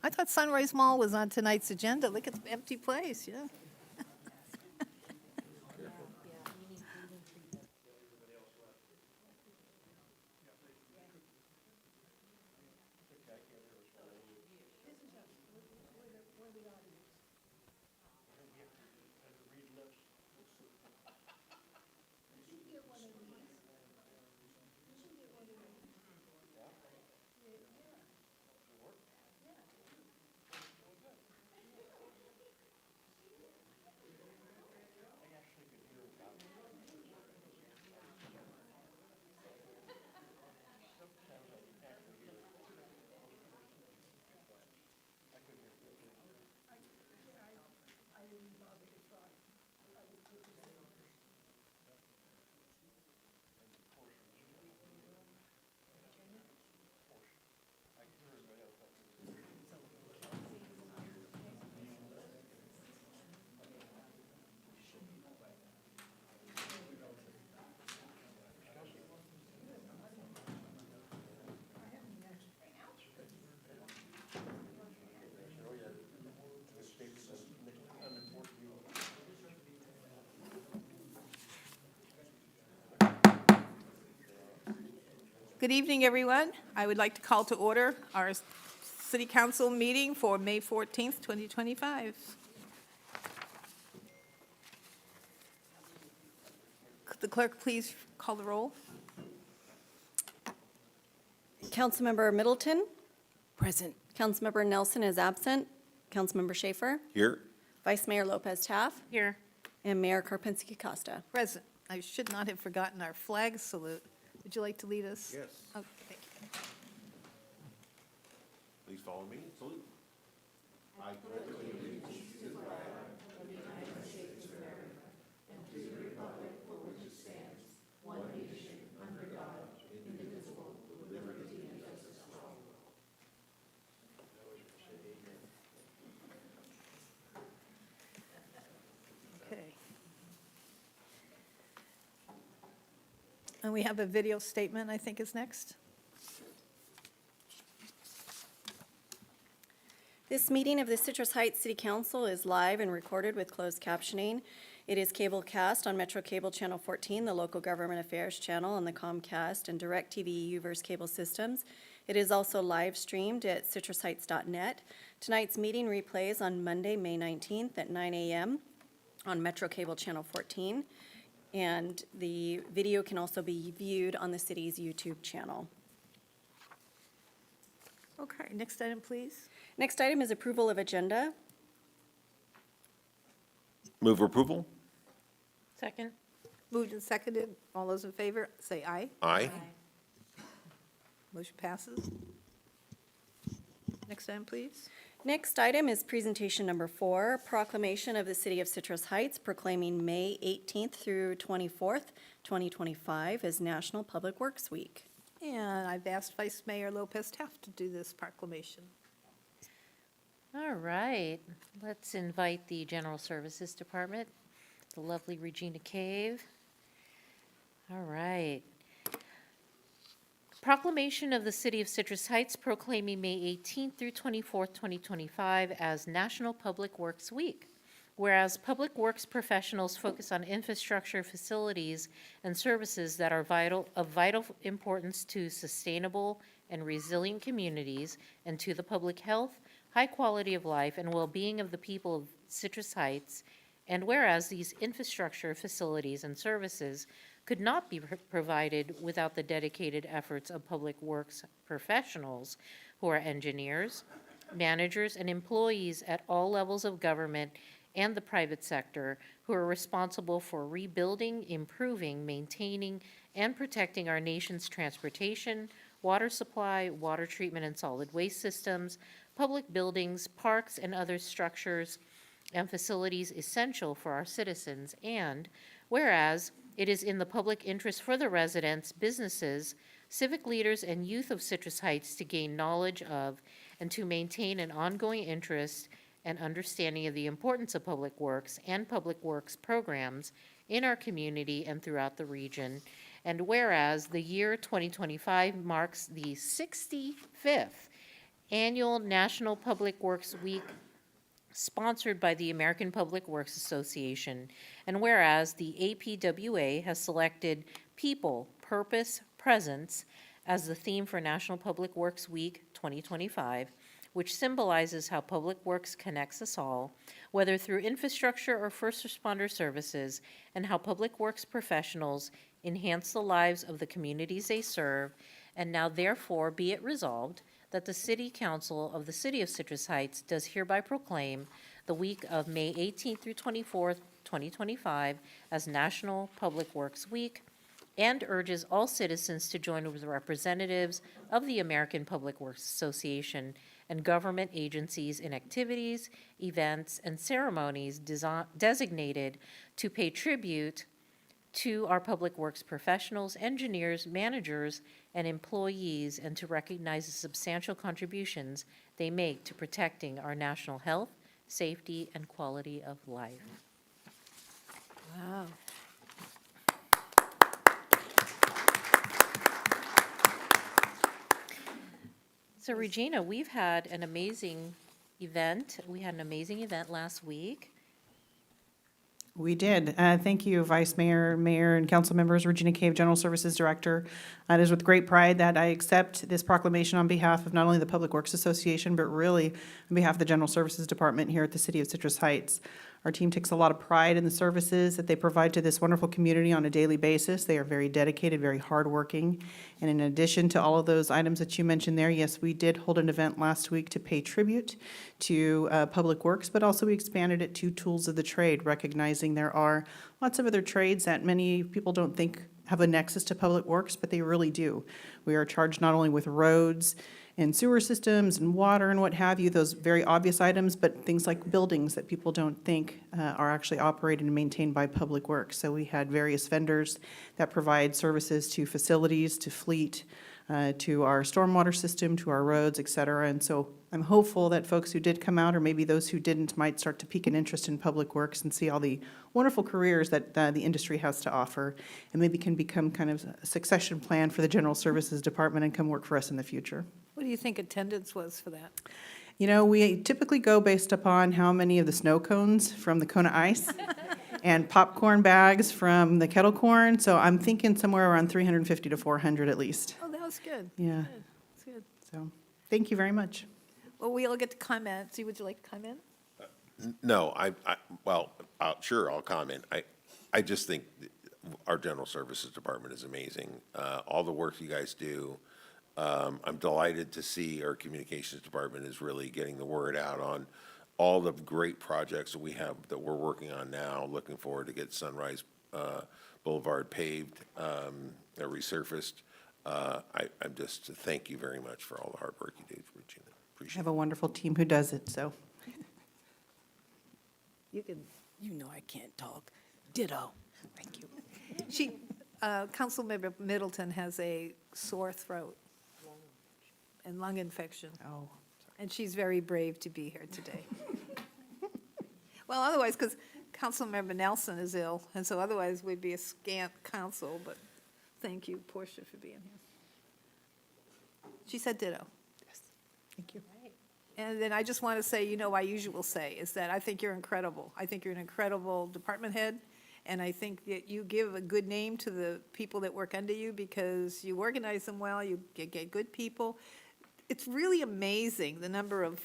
I thought Sunrise Mall was on tonight's agenda. Look at the empty place, yeah. Good evening, everyone. I would like to call to order our City Council meeting for May 14th, 2025. Could the clerk please call the roll? Councilmember Middleton. Present. Councilmember Nelson is absent. Councilmember Schaefer. Here. Vice Mayor Lopez Taff. Here. And Mayor Karpinski Costa. Present. I should not have forgotten our flag salute. Would you like to lead us? Yes. Okay, thank you. Please follow me. Salute. I pledge allegiance to the flag of the United States of America and to the republic for which it stands, one nation, under God, indivisible, with liberty and justice for all. Okay. And we have a video statement, I think, is next. This meeting of the Citrus Heights City Council is live and recorded with closed captioning. It is cable cast on Metro Cable Channel 14, the Local Government Affairs channel on the Comcast and DirecTV Uverse cable systems. It is also live streamed at citrusheights.net. Tonight's meeting replays on Monday, May 19th at 9 a.m. on Metro Cable Channel 14. And the video can also be viewed on the city's YouTube channel. Okay, next item, please. Next item is approval of agenda. Move approval. Second. Moved and seconded. All those in favor, say aye. Aye. Motion passes. Next item, please. Next item is presentation number 4, Proclamation of the City of Citrus Heights proclaiming May 18th through 24th, 2025 as National Public Works Week. And I've asked Vice Mayor Lopez Taft to do this proclamation. All right. Let's invite the General Services Department, the lovely Regina Cave. All right. Proclamation of the City of Citrus Heights proclaiming May 18th through 24th, 2025 as National Public Works Week. Whereas public works professionals focus on infrastructure, facilities, and services that are of vital importance to sustainable and resilient communities and to the public health, high quality of life, and well-being of the people of Citrus Heights, and whereas these infrastructure, facilities, and services could not be provided without the dedicated efforts of public works professionals who are engineers, managers, and employees at all levels of government and the private sector who are responsible for rebuilding, improving, maintaining, and protecting our nation's transportation, water supply, water treatment and solid waste systems, public buildings, parks, and other structures and facilities essential for our citizens. And whereas it is in the public interest for the residents, businesses, civic leaders, and youth of Citrus Heights to gain knowledge of and to maintain an ongoing interest and understanding of the importance of public works and public works programs in our community and throughout the region. And whereas the year 2025 marks the 65th annual National Public Works Week sponsored by the American Public Works Association. And whereas the APWA has selected People, Purpose, Presence as the theme for National Public Works Week 2025, which symbolizes how public works connects us all, whether through infrastructure or first responder services, and how public works professionals enhance the lives of the communities they serve. And now therefore be it resolved that the City Council of the City of Citrus Heights does hereby proclaim the week of May 18th through 24th, 2025 as National Public Works Week, and urges all citizens to join with representatives of the American Public Works Association and government agencies in activities, events, and ceremonies designated to pay tribute to our public works professionals, engineers, managers, and employees, and to recognize the substantial contributions they make to protecting our national health, safety, and quality of life. Wow. So Regina, we've had an amazing event. We had an amazing event last week. We did. Thank you, Vice Mayor, Mayor, and council members. Regina Cave, General Services Director. It is with great pride that I accept this proclamation on behalf of not only the Public Works Association, but really on behalf of the General Services Department here at the City of Citrus Heights. Our team takes a lot of pride in the services that they provide to this wonderful community on a daily basis. They are very dedicated, very hardworking. And in addition to all of those items that you mentioned there, yes, we did hold an event last week to pay tribute to Public Works, but also we expanded it to tools of the trade, recognizing there are lots of other trades that many people don't think have a nexus to Public Works, but they really do. We are charged not only with roads and sewer systems and water and what have you, those very obvious items, but things like buildings that people don't think are actually operated and maintained by Public Works. So we had various vendors that provide services to facilities, to fleet, to our stormwater system, to our roads, et cetera. And so I'm hopeful that folks who did come out, or maybe those who didn't, might start to pique an interest in Public Works and see all the wonderful careers that the industry has to offer, and maybe can become kind of a succession plan for the General Services Department and come work for us in the future. What do you think attendance was for that? You know, we typically go based upon how many of the snow cones from the Kona Ice and popcorn bags from the kettle corn. So I'm thinking somewhere around 350 to 400 at least. Oh, that was good. Yeah. Good. That's good. So thank you very much. Well, we'll get to comment. See, would you like to comment? No, sure, I'll comment. I just think our General Services Department is amazing. All the work you guys do. I'm delighted to see our Communications Department is really getting the word out on all the great projects that we have that we're working on now. Looking forward to get Sunrise Boulevard paved, resurfaced. I'm just thank you very much for all the hard work you do, Regina. I Appreciate have it. a wonderful team who does it, so. You can. You know I can't talk. Ditto. Thank you. Councilmember Middleton has a sore throat and lung infection, Oh, and she's very brave to be here today. Well, otherwise, because Councilmember Nelson is ill, and so otherwise we'd be a scant council, but thank you, Portia, for being here. She said ditto. thank you. And then I just want to say, you know, my usual say is that I think you're incredible. I think you're an incredible department head, and I think that you give a good name to the people that work under you because you organize them well, you get good people. It's really amazing the number of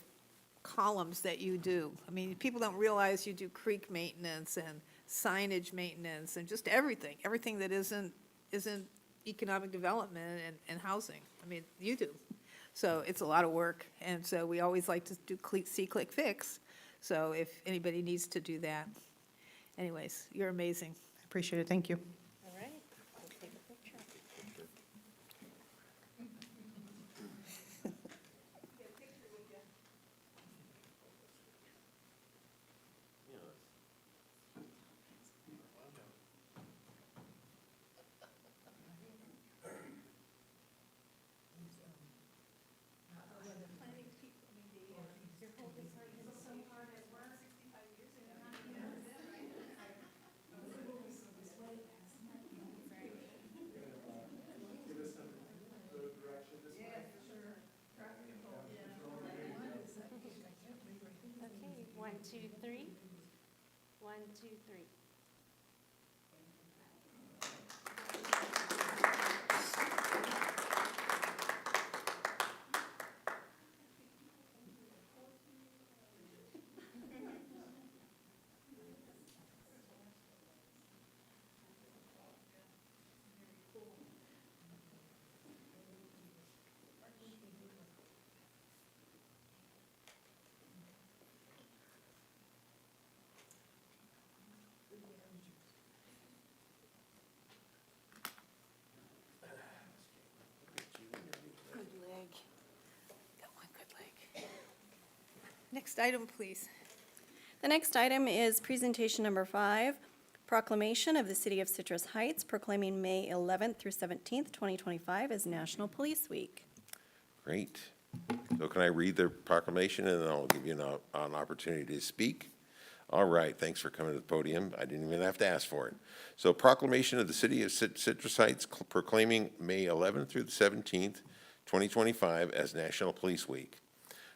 columns that you do. I mean, people don't realize you do creek maintenance and signage maintenance and just everything that isn't economic development and housing. I mean, you do. So it's a lot of work, and so we always like to do see, click, fix. So if anybody needs to do that. Anyways, you're amazing. Appreciate it, thank you. All right, we'll take a picture. 1, 2, 3. 1, 2, 3. Good leg. Got one good leg. Next item, please. The next item is presentation number 5, Proclamation of the City of Citrus Heights proclaiming May 11th through 17th, 2025 as National Police Week. Great. So can I read the proclamation, and then I'll give you an opportunity to speak? All right, thanks for coming to the podium. I didn't even have to ask for it. So proclamation of the City of Citrus Heights proclaiming May 11th through the 17th, 2025 as National Police Week.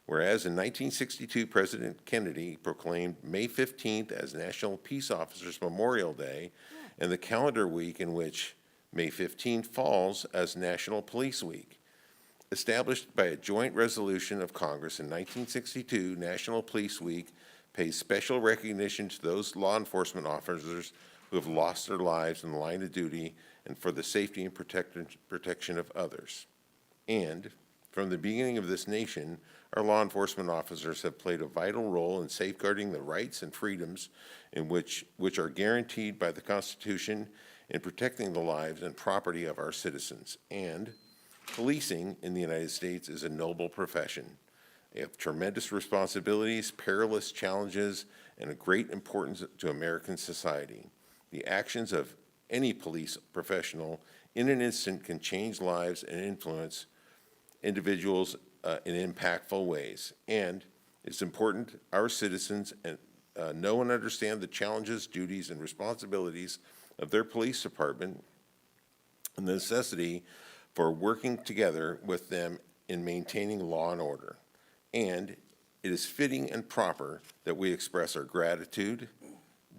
Whereas in 1962, President Kennedy proclaimed May 15th as National Peace Officers Memorial Day, and the calendar week in which May 15th falls as National Police Week. Established by a joint resolution of Congress in 1962, National Police Week pays special recognition to those law enforcement officers who have lost their lives in the line of duty and for the safety and protection of others. And from the beginning of this nation, our law enforcement officers have played a vital role in safeguarding the rights and freedoms which are guaranteed by the Constitution in protecting the lives and property of our citizens. And policing in the United States is a noble profession. They have tremendous responsibilities, perilous challenges, and a great importance to American society. The actions of any police professional in an instant can change lives and influence individuals in impactful ways. And it's important our citizens know and understand the challenges, duties, and responsibilities of their police department and the necessity for working together with them in maintaining law and order. And it is fitting and proper that we express our gratitude,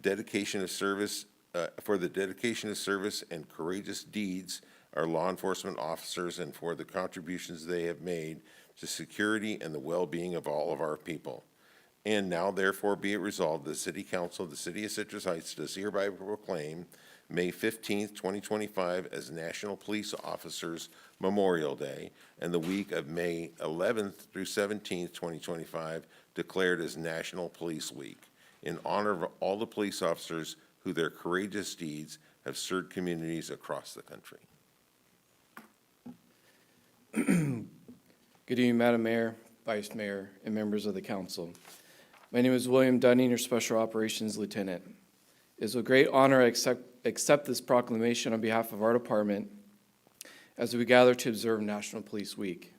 dedication of service, for the dedication of service and courageous deeds our law enforcement officers and for the contributions they have made to security and the well-being of all of our people. And now therefore be it resolved, the City Council of the City of Citrus Heights does hereby proclaim May 15th, 2025 as National Police Officers Memorial Day, and the week of May 11th through 17th, 2025 declared as National Police Week, in honor of all the police officers who their courageous deeds have served communities across the country. Good evening, Madam Mayor, Vice Mayor, and members of the council. My name is William Dunning, your Special Operations Lieutenant. It is a great honor to accept this proclamation on behalf of our department as we gather to observe National Police Week.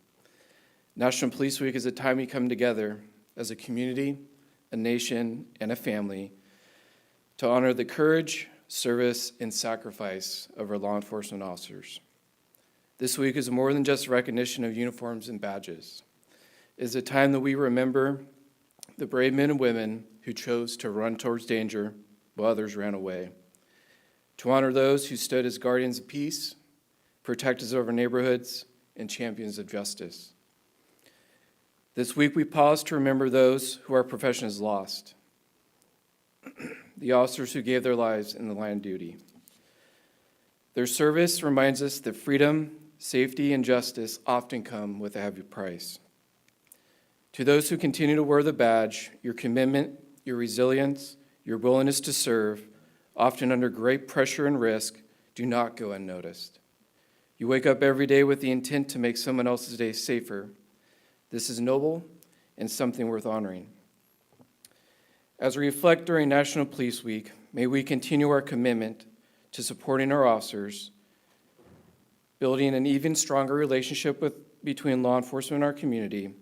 National Police Week is a time we come together as a community, a nation, and a family to honor the courage, service, and sacrifice of our law enforcement officers. This week is more than just recognition of uniforms and badges. It is a time that we remember the brave men and women who chose to run towards danger while others ran away, to honor those who stood as guardians of peace, protectors of our neighborhoods, and champions of justice. This week we pause to remember those who our profession has lost, the officers who gave their lives in the line of duty. Their service reminds us that freedom, safety, and justice often come with a heavy price. To those who continue to wear the badge, your commitment, your resilience, your willingness to serve, often under great pressure and risk, do not go unnoticed. You wake up every day with the intent to make someone else's day safer. This is noble and something worth honoring. As we reflect during National Police Week, may we continue our commitment to supporting our officers, building an even stronger relationship between law enforcement and our community,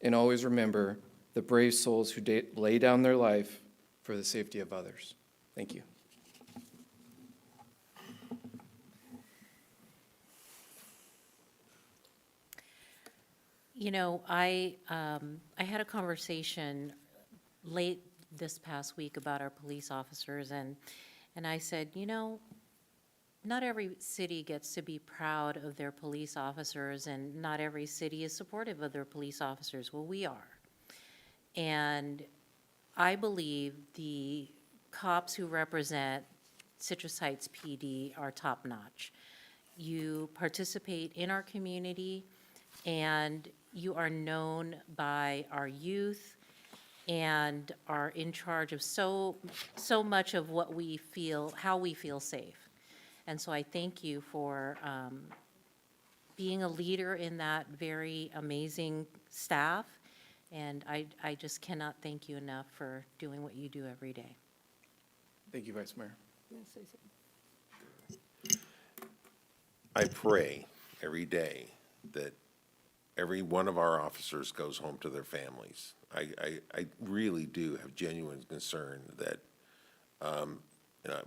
and always remember the brave souls who lay down their life for the safety of others. Thank you. You know, I had a conversation late this past week about our police officers, and I said, you know, not every city gets to be proud of their police officers, and not every city is supportive of their police officers. Well, we are. And I believe the cops who represent Citrus Heights PD are top-notch. You participate in our community, and you are known by our youth and are in charge of so much of what we feel, how we feel safe. And so I thank you for being a leader in that very amazing staff, and I just cannot thank you enough for doing what you do every day. Thank you, Vice Mayor. I pray every day that every one of our officers goes home to their families. I really do have genuine concern that, you know,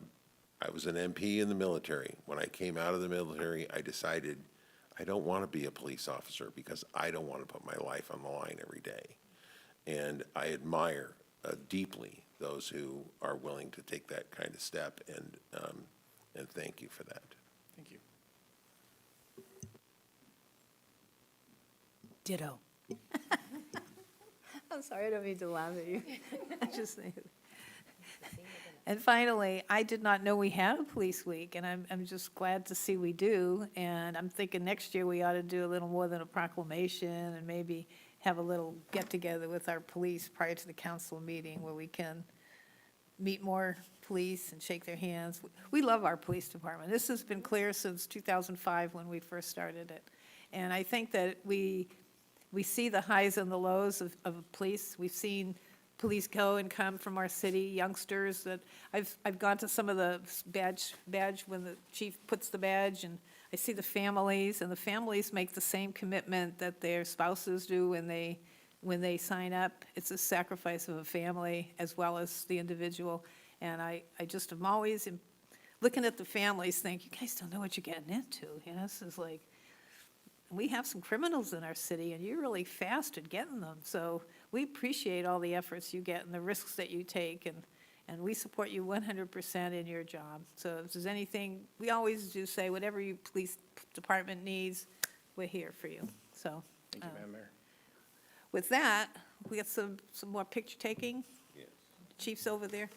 I was an MP in the military. When I came out of the military, I decided I don't want to be a police officer because I don't want to put my life on the line every day. And I admire deeply those who are willing to take that kind of step, and thank you for that. Thank you. Ditto. I'm sorry, I don't mean to laugh at you. I just think. And finally, I did not know we had a police week, and I'm just glad to see we do. And I'm thinking next year we ought to do a little more than a proclamation, and maybe have a little get-together with our police prior to the council meeting where we can meet more police and shake their hands. We love our police department. This has been clear since 2005 when we first started it. And I think that we see the highs and the lows of police. We've seen police go and come from our city, youngsters that, I've gone to some of the badge when the chief puts the badge, and I see the families, and the families make the same commitment that their spouses do when they sign up. It's a sacrifice of a family as well as the individual. And I just am always looking at the families, think, you guys don't know what you're getting into. You know, this is like, we have some criminals in our city, and you're really fast at getting them. So we appreciate all the efforts you get and the risks that you take, and we support you 100% in your job. So if there's anything, we always do say, whatever your police department needs, we're here for you. So Thank you, Madam Mayor. with that, we got some more picture taking. Yes. Chief's over there.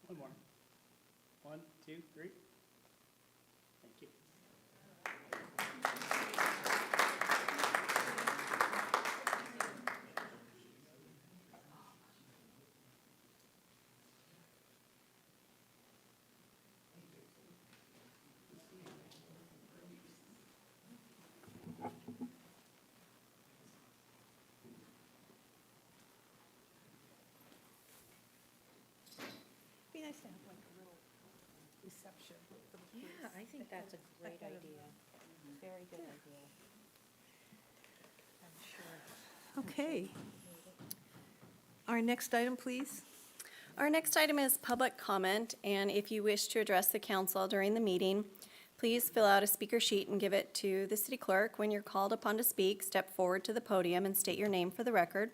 One more. 1, 2, 3. Thank you. Be nice to have like a little reception for the police. Yeah, I think that's a great Ahead of- idea. Very good idea. I'm sure. Okay. Our next item, please. Our next item is public comment, and if you wish to address the council during the meeting, please fill out a speaker sheet and give it to the city clerk. When you're called upon to speak, step forward to the podium and state your name for the record.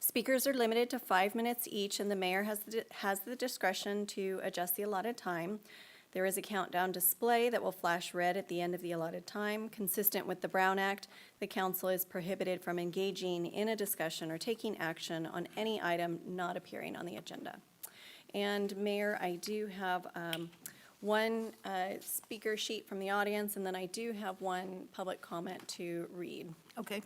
Speakers are limited to 5 minutes each, and the mayor has the discretion to adjust the allotted time. There is a countdown display that will flash red at the end of the allotted time. Consistent with the Brown Act, the council is prohibited from engaging in a discussion or taking action on any item not appearing on the agenda. And Mayor, I do have one speaker sheet from the audience, and then I do have one public comment to read. Okay.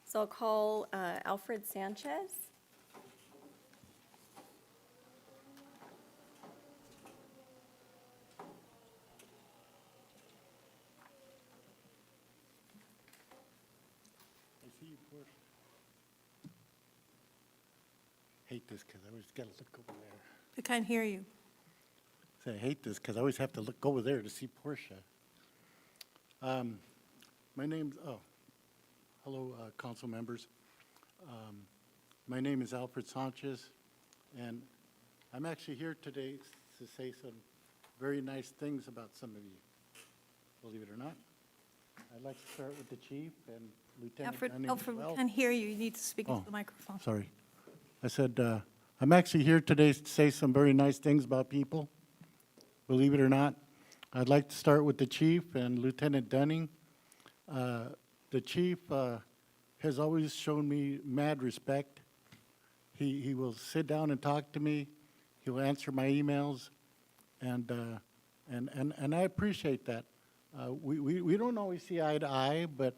So I'll call Alfred Sanchez. I see you, Porsche. Hate this because I always got to look over there. I can't hear you. Say, I hate this because I always have to look over there to see Portia. My name's, hello, council members. My name is Alfred Sanchez, and I'm actually here today to say some very nice things about some of you, believe it or not. I'd like to start with the chief and Lieutenant Dunning as Alfred, we well. can't hear you. You need to speak into Oh. the microphone. Sorry. I said, I'm actually here today to say some very nice things about people, believe it or not. I'd like to start with the chief and Lieutenant Dunning. The chief has always shown me mad respect. He will sit down and talk to me. He'll answer my emails, and I appreciate that. We don't always see eye to eye, but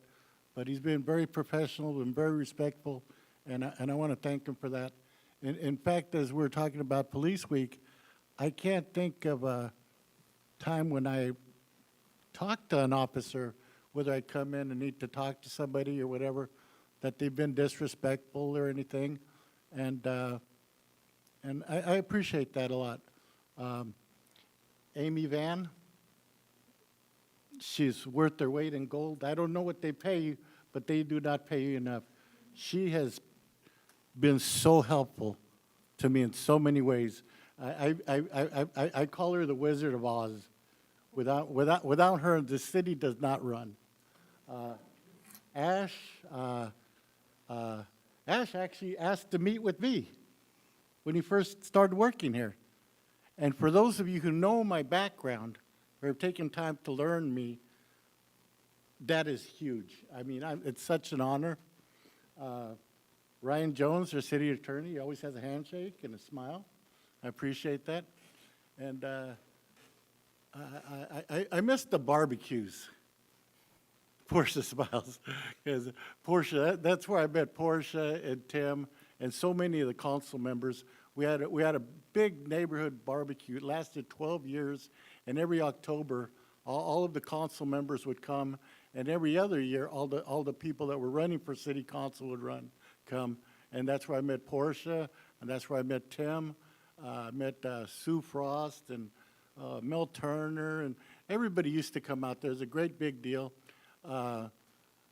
he's been very professional and very respectful, and I want to thank him for that. In fact, as we're talking about Police Week, I can't think of a time when I talked to an officer, whether I come in and need to talk to somebody or whatever, that they've been disrespectful or anything, and I appreciate that a lot. Amy Van, she's worth their weight in gold. I don't know what they pay you, but they do not pay you enough. She has been so helpful to me in so many ways. I call her the Wizard of Oz. Without her, the city does not run. Ash actually asked to meet with me when he first started working here. And for those of you who know my background or have taken time to learn me, that is huge. I mean, it's such an honor. Ryan Jones, our city attorney, he always has a handshake and a smile. I appreciate that. And I miss the barbecues. Portia smiles, because Portia, that's where I met Portia and Tim and so many of the council members. We had a big neighborhood barbecue. It lasted 12 years, and every October, all of the council members would come, and every other year, all the people that were running for city council would come, and that's where I met Portia, and that's where I met Tim. I met Sue Frost and Mel Turner, and everybody used to come out there. It was a great big deal.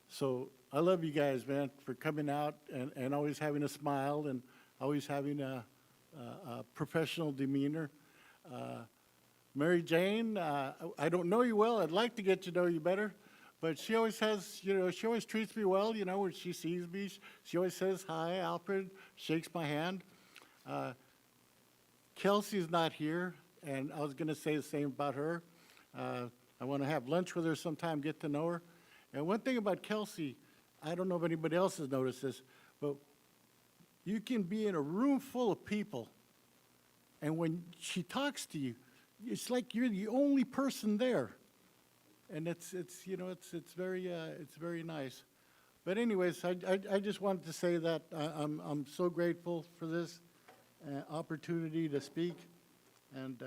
So I love you guys, man, for coming out and always having a smile and always having a professional demeanor. Mary Jane, I don't know you well. I'd like to get to know you better, but she always has, she always treats me well, when she sees me. She always says, hi, Alfred, shakes my hand. Kelsey's not here, and I was going to say the same about her. I want to have lunch with her sometime, get to know her. And one thing about Kelsey, I don't know if anybody else has noticed this, but you can be in a room full of people, and when she talks to you, it's like you're the only person there, and it's very nice. But anyways, I just wanted to say that I'm so grateful for this opportunity to speak, and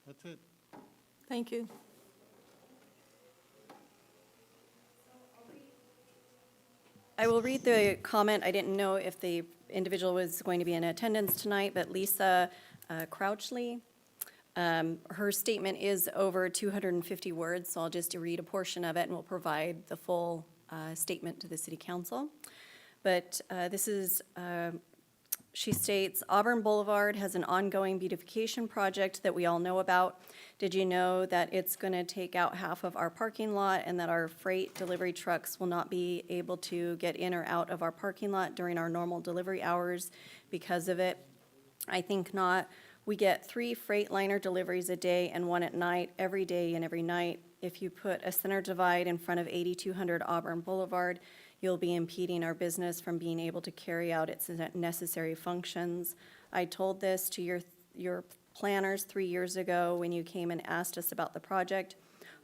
that's it. Thank you. I will read the comment. I didn't know if the individual was going to be in attendance tonight, but Lisa Crouchley, her statement is over 250 words, so I'll just read a portion of it and we'll provide the full statement to the city council. But this is, she states, Auburn Boulevard has an ongoing beautification project that we all know about. Did you know that it's going to take out half of our parking lot and that our freight delivery trucks will not be able to get in or out of our parking lot during our normal delivery hours because of it? I think not. We get 3 Freightliner deliveries a day and 1 at night, every day and every night. If you put a center divide in front of 8200 Auburn Boulevard, You'll be impeding our business from being able to carry out its necessary functions. I told this to your planners 3 years ago when you came and asked us about the project.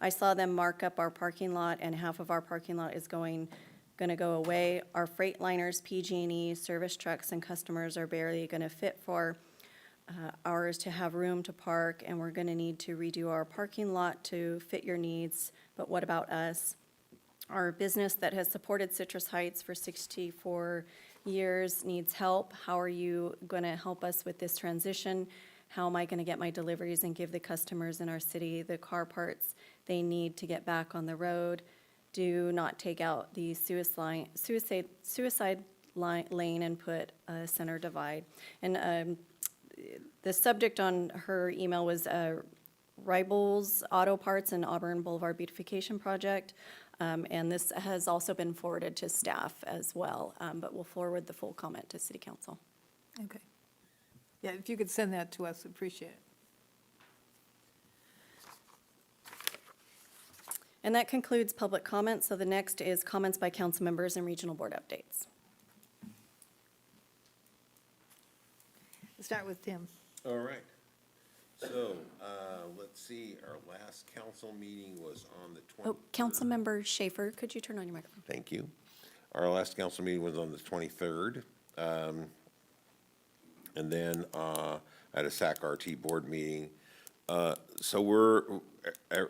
I saw them mark up our parking lot, and half of our parking lot is gonna go away. Our Freightliners, PG&E, service trucks, and customers are barely gonna fit for ours to have room to park, and we're gonna need to redo our parking lot to fit your needs, but what about us? Our business that has supported Citrus Heights for 64 years needs help. How are you gonna help us with this transition? How am I gonna get my deliveries and give the customers in our city the car parts they need to get back on the road? Do not take out the suicide lane and put a center divide. And the subject on her email was Ribbles Auto Parts and Auburn Boulevard Beautification Project. And this has also been forwarded to staff as well, but we'll forward the full comment to City Council. Okay. Yeah, if you could send that to us, appreciate it. And that concludes public comments. So the next is comments by council members and regional board updates. Let's start with Tim. All right. So, let's see, our last council meeting was on the 23rd. Oh, Councilmember Schaefer, could you turn on your microphone? Thank you. Our last council meeting was on the 23rd. And then at a SAC-RT board meeting. So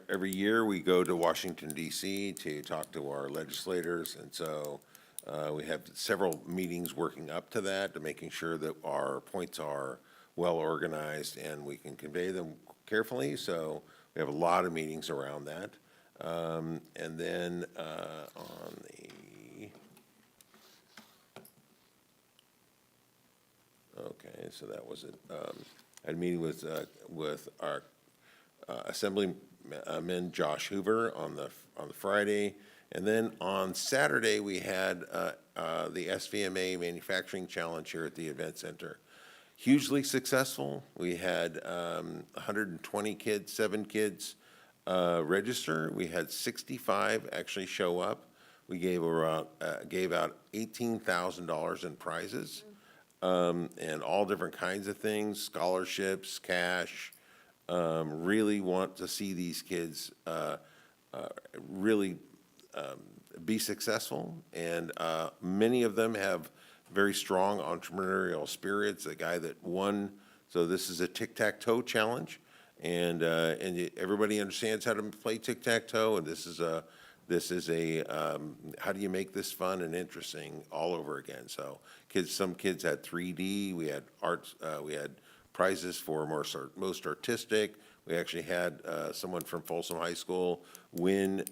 every year we go to Washington DC to talk to our legislators. And so we have several meetings working up to that, to making sure that our points are well organized and we can convey them carefully. So we have a lot of meetings around that. And then on the, okay, so that was it. I had a meeting with our Assemblyman Josh Hoover on the Friday. And then on Saturday, we had the SVMA Manufacturing Challenge here at the Event Center. Hugely successful. We had 120 kids, 7 kids register. We had 65 actually show up. We gave out $18,000 in prizes, and all different kinds of things, scholarships, cash. Really want to see these kids really be successful, and many of them have very strong entrepreneurial spirits. A guy that won, so this is a tic-tac-toe challenge, and everybody understands how to play tic-tac-toe, and this is a how do you make this fun and interesting all over again. So some kids had 3D, we had arts, we had prizes for most artistic. We actually had someone from Folsom High School win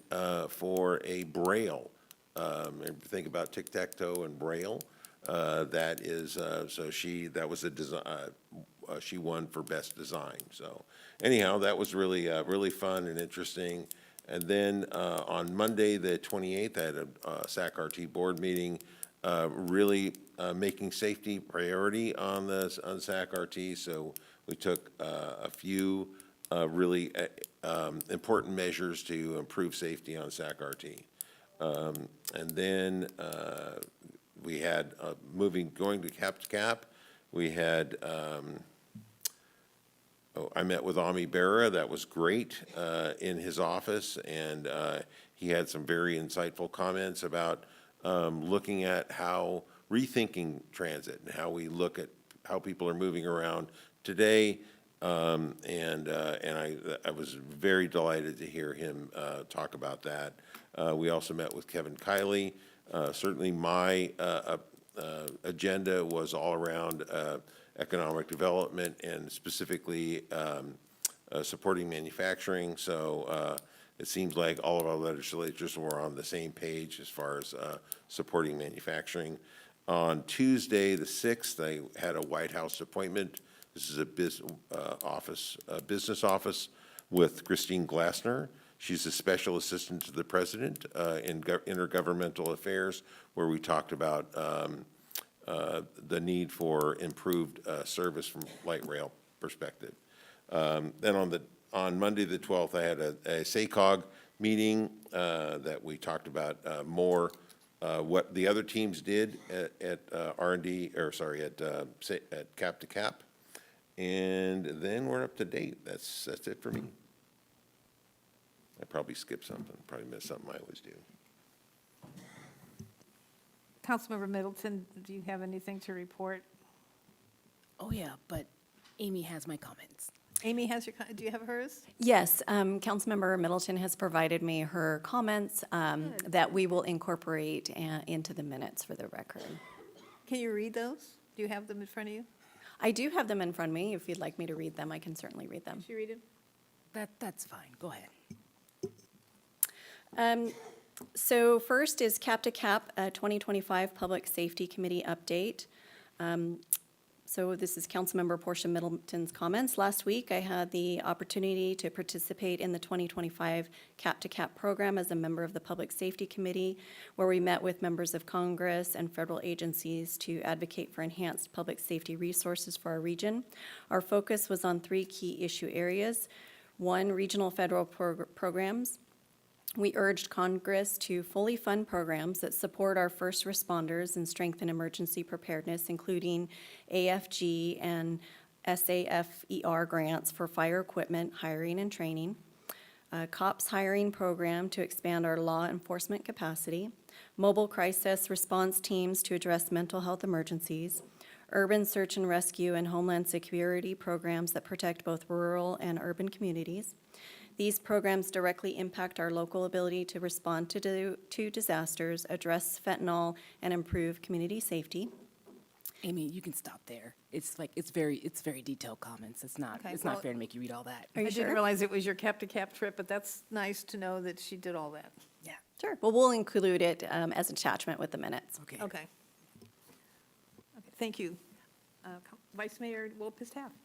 for a Braille. And think about tic-tac-toe and Braille. That is, so that was a design, she won for best design. So anyhow, that was really, really fun and interesting. And then on Monday, the 28th, I had a SAC-RT board meeting, really making safety priority on SAC-RT. So we took a few really important measures to improve safety on SAC-RT. And then we had going to cap, we had, I met with Ami Berra. That was great in his office, and he had some very insightful comments about looking at rethinking transit and how we look at how people are moving around today. And I was very delighted to hear him talk about that. We also met with Kevin Kiley. Certainly my agenda was all around economic development and specifically supporting manufacturing. So it seems like all of our legislators were on the same page as far as supporting manufacturing. On Tuesday, the 6th, I had a White House appointment. This is a business office with Christine Glassner. She's a special assistant to the president in intergovernmental affairs, where we talked about the need for improved service from light rail perspective. Then on Monday the 12th, I had a SACOG meeting that we talked about more what the other teams did at R&D, or sorry, at Cap to Cap. And then we're up to date. That's it for me. I probably skipped something, probably missed something I always do. Councilmember Middleton, do you have anything to report? Oh, yeah, but Amy has my comments. Amy has your, do you have hers? Yes, Councilmember Middleton has provided me her comments that we will incorporate into the minutes for the record. Can you read those? Do you have them in front of you? I do have them in front of me. If you'd like me to read them, I can certainly read them. Should you read them? That's fine. Go ahead. So first is Cap to Cap 2025 Public Safety Committee update. So this is Councilmember Portia Middleton's comments. Last week, I had the opportunity to participate in the 2025 Cap to Cap program as a member of the Public Safety Committee, where we met with members of Congress and federal agencies to advocate for enhanced public safety resources for our region. Our focus was on 3 key issue areas. 1, regional federal programs. We urged Congress to fully fund programs that support our first responders and strengthen emergency preparedness, including AFG and SAFER grants for fire equipment hiring and training, a COPS hiring program to expand our law enforcement capacity, mobile crisis response teams to address mental health emergencies, urban search and rescue and homeland security programs that protect both rural and urban communities. These programs directly impact our local ability to respond to disasters, address fentanyl, and improve community safety. Amy, you can stop there. It's very detailed comments. It's not Okay, well- fair to make you read all that. Are you I didn't sure? realize it was your Cap to Cap trip, but that's nice to know that she did all that. Yeah. Sure. Well, we'll include it as attachment with the minutes. Okay. Okay. Okay, thank you. Vice Mayor Wolpist-Taft.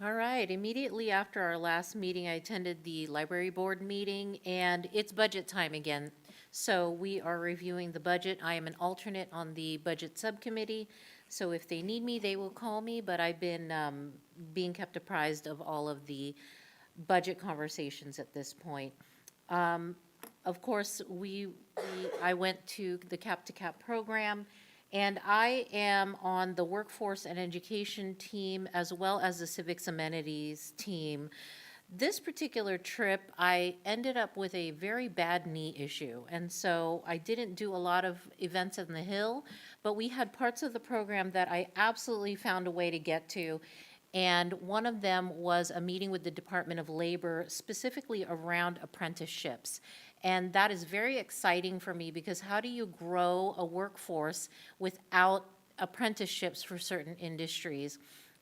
All right, immediately after our last meeting, I attended the library board meeting, and it's budget time again. So we are reviewing the budget. I am an alternate on the budget subcommittee, so if they need me, they will call me, but I've been being kept apprised of all of the budget conversations at this point. Of course, I went to the Cap to Cap program, and I am on the workforce and education team as well as the civics amenities team. This particular trip, I ended up with a very bad knee issue, and so I didn't do a lot of events on the Hill, but we had parts of the program that I absolutely found a way to get to. And one of them was a meeting with the Department of Labor, specifically around apprenticeships. And that is very exciting for me, because how do you grow a workforce without apprenticeships for certain industries?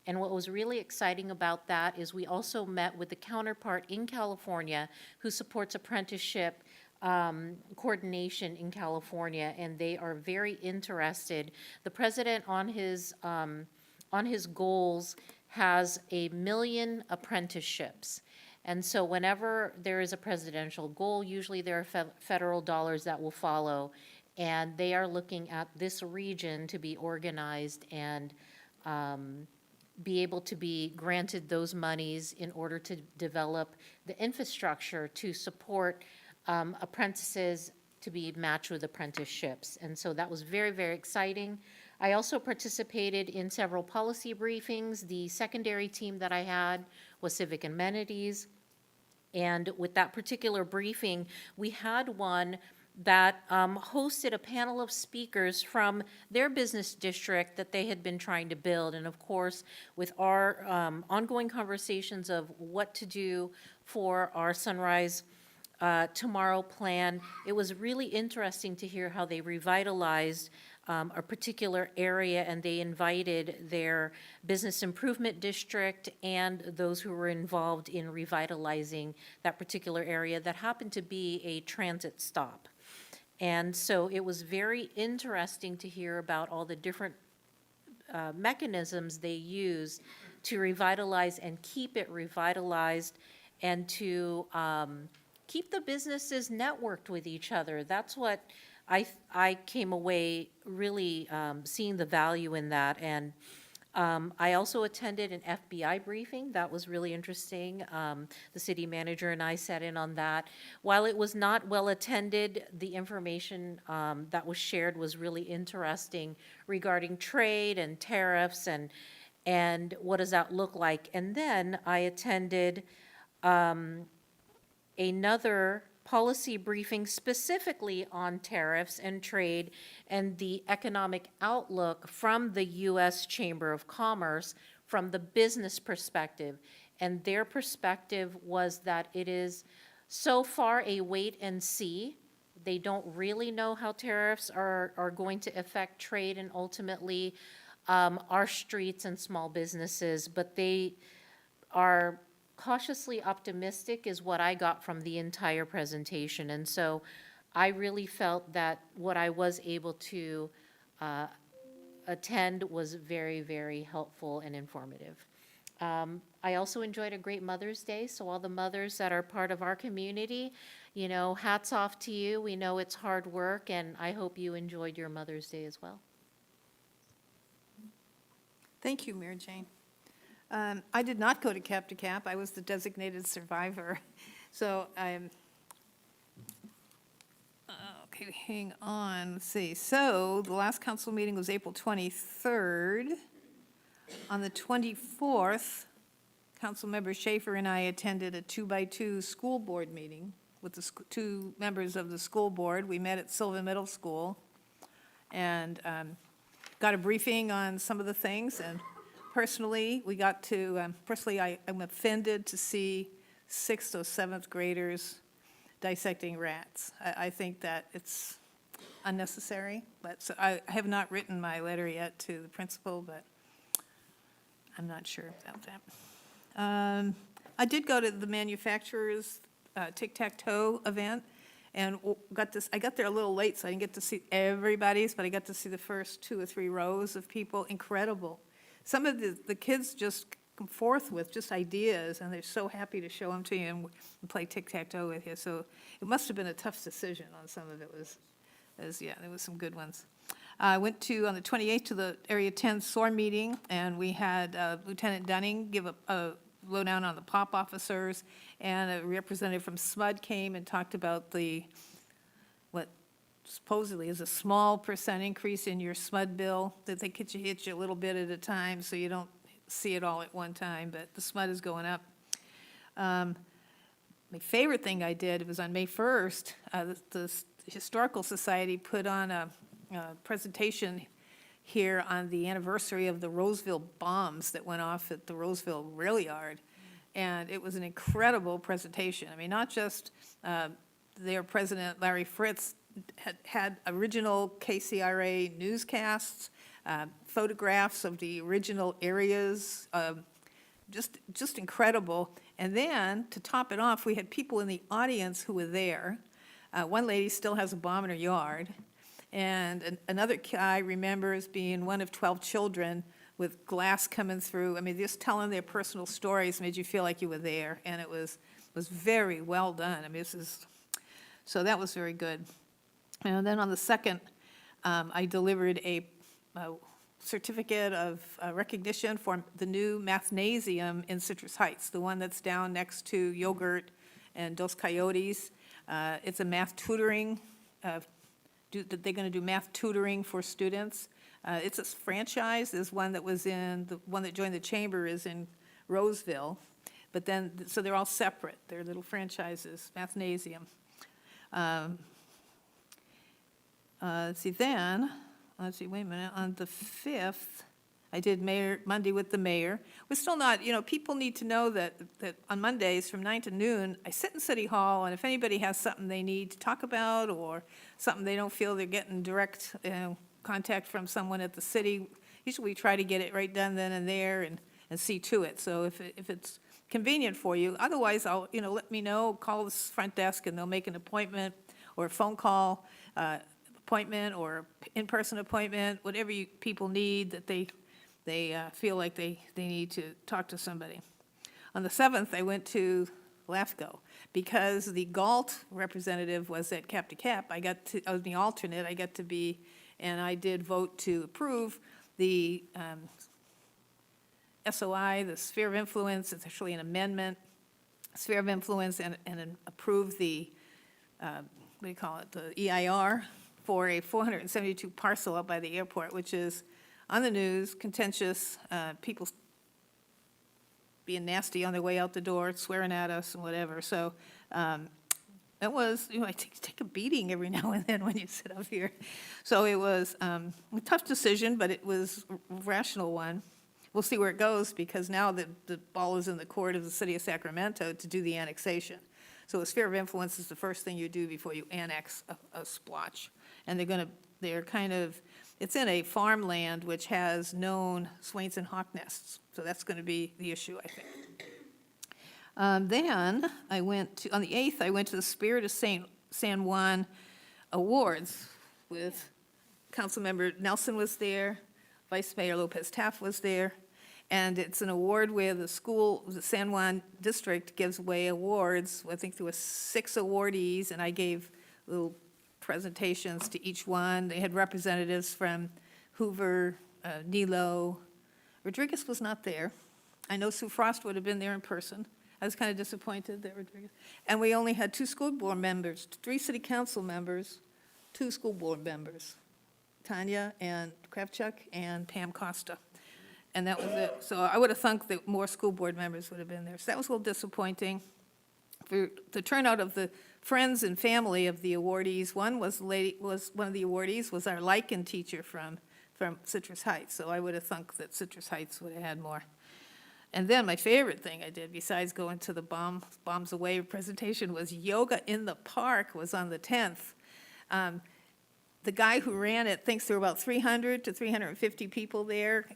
And what was really exciting about that is we also met with the counterpart in California who supports apprenticeship coordination in California, and they are very interested. The president on his goals has 1 million apprenticeships. And so whenever there is a presidential goal, usually there are federal dollars that will follow. And they are looking at this region to be organized and be able to be granted those monies in order to develop the infrastructure to support apprentices to be matched with apprenticeships. And so that was very, very exciting. I also participated in several policy briefings. The secondary team that I had was civic amenities. And with that particular briefing, we had one that hosted a panel of speakers from their business district that they had been trying to build. And of course, with our ongoing conversations of what to do for our Sunrise Tomorrow plan, it was really interesting to hear how they revitalized a particular area, and they invited their business improvement district and those who were involved in revitalizing that particular area that happened to be a transit stop. And so it was very interesting to hear about all the different mechanisms they use to revitalize and keep it revitalized, and to keep the businesses networked with each other. That's what I came away really seeing the value in that. And I also attended an FBI briefing. That was really interesting. The city manager and I sat in on that. While it was not well-attended, the information that was shared was really interesting regarding trade and tariffs and what does that look like. And then I attended another policy briefing specifically on tariffs and trade and the economic outlook from the U.S. Chamber of Commerce from the business perspective. And their perspective was that it is so far a wait and see. They don't really know how tariffs are going to affect trade and ultimately our streets and small businesses, but they are cautiously optimistic is what I got from the entire presentation. And so I really felt that what I was able to attend was very, very helpful and informative. I also enjoyed a great Mother's Day, so all the mothers that are part of our community, you know, hats off to you. We know it's hard work, and I hope you enjoyed your Mother's Day as well. Thank you, Mary Jane. I did not go to Cap. I was the designated survivor. So I'm, okay, hang on, let's see. So the last council meeting was April 23rd. On the 24th, Councilmember Schaefer and I attended a 2x2 school board meeting with the two members of the school board. We met at Sylvan Middle School and got a briefing on some of the things. And personally, we got to, I'm offended to see 6th or 7th graders dissecting rats. I think that it's unnecessary, but so I have not written my letter yet to the principal, but I'm not sure about that. I did go to the manufacturers' tic-tac-toe event, and I got there a little late, so I didn't get to see everybody's, but I got to see the first 2 or 3 rows of people. Incredible. Some of the kids just come forth with just ideas, and they're so happy to show them to you and play tic-tac-toe with you. So it must have been a tough decision on some of it. Yeah, there was some good ones. I went on the 28th to the Area 10 SOAR meeting, and we had Lieutenant Dunning give a lowdown on the POP officers, and a representative from SMUD came and talked about what supposedly is a small % increase in your SMUD bill, that they hit you a little bit at a time so you don't see it all at one time, but the SMUD is going up. My favorite thing I did was on May 1st, the Historical Society put on a presentation here on the anniversary of the Roseville bombs that went off at the Roseville Rail Yard. And it was an incredible presentation. I mean, not just their president, Larry Fritz, had original KCRA newscasts, photographs of the original areas, just incredible. And then, to top it off, we had people in the audience who were there. One lady still has a bomb in her yard. And another guy remembers being one of 12 children with glass coming through. I mean, just telling their personal stories made you feel like you were there, and it was very well done. I mean, so that was very good. And then on the 2nd, I delivered a certificate of recognition for the new mathnasium in Citrus Heights, the one that's down next to Yogurt and Dos Coyotes. It's a math tutoring they're going to do math tutoring for students. It's a franchise. There's one that was the one that joined the chamber is in Roseville. But then, so they're all separate. They're little franchises, mathnasium. Let's see, wait a minute. On the 5th, I did Monday with the mayor. We're still not, people need to know that on Mondays from 9 to noon, I sit in City Hall, and if anybody has something they need to talk about or something they don't feel they're getting direct contact from someone at the city, usually we try to get it right done then and there and see to it. So if it's convenient for you, otherwise I'll, let me know, call the front desk and they'll make an appointment or a phone call appointment or in-person appointment, whatever people need that they feel like they need to talk to somebody. On the 7th, I went to LAFCO because the GALT representative was at Cap to Cap. I was the alternate. I got to be, and I did vote to approve the SOI, the sphere of influence, it's actually an amendment, sphere of influence, and approve the, what do you call it, the EIR for a 472 parcel up by the airport, which is on the news, contentious, people being nasty on their way out the door, swearing at us and whatever. So it was, I take a beating every now and then when you sit up here. So it was a tough decision, but it was a rational one. We'll see where it goes, because now the ball is in the court of the city of Sacramento to do the annexation. So a sphere of influence is the first thing you do before you annex a splotch. And they're kind of, it's in a farmland which has known swains and hawk nests. So that's going to be the issue, I think. Then I went to, on the 8th, I went to the Spirit of San Juan Awards with Councilmember Nelson was there, Vice Mayor Lopez Taft was there, and it's an award where the school, the San Juan District gives away awards. I think there were 6 awardees, and I gave little presentations to each one. They had representatives from Hoover, Nilo. Rodriguez was not there. I know Sue Frost would have been there in person. I was kind of disappointed that Rodriguez. And we only had 2 school board members, 3 city council members, 2 school board members, Tanya and Kravchuk and Pam Costa. And that was it. So I would have thought that more school board members would have been there. So that was a little disappointing. For the turnout of the friends and family of the awardees, one of the awardees was our Lycan teacher from Citrus Heights. So I would have thought that Citrus Heights would have had more. And then my favorite thing I did, besides going to the Bombs Away presentation, was yoga in the park was on the 10th. The guy who ran it thinks there were about 300 to 350 people there.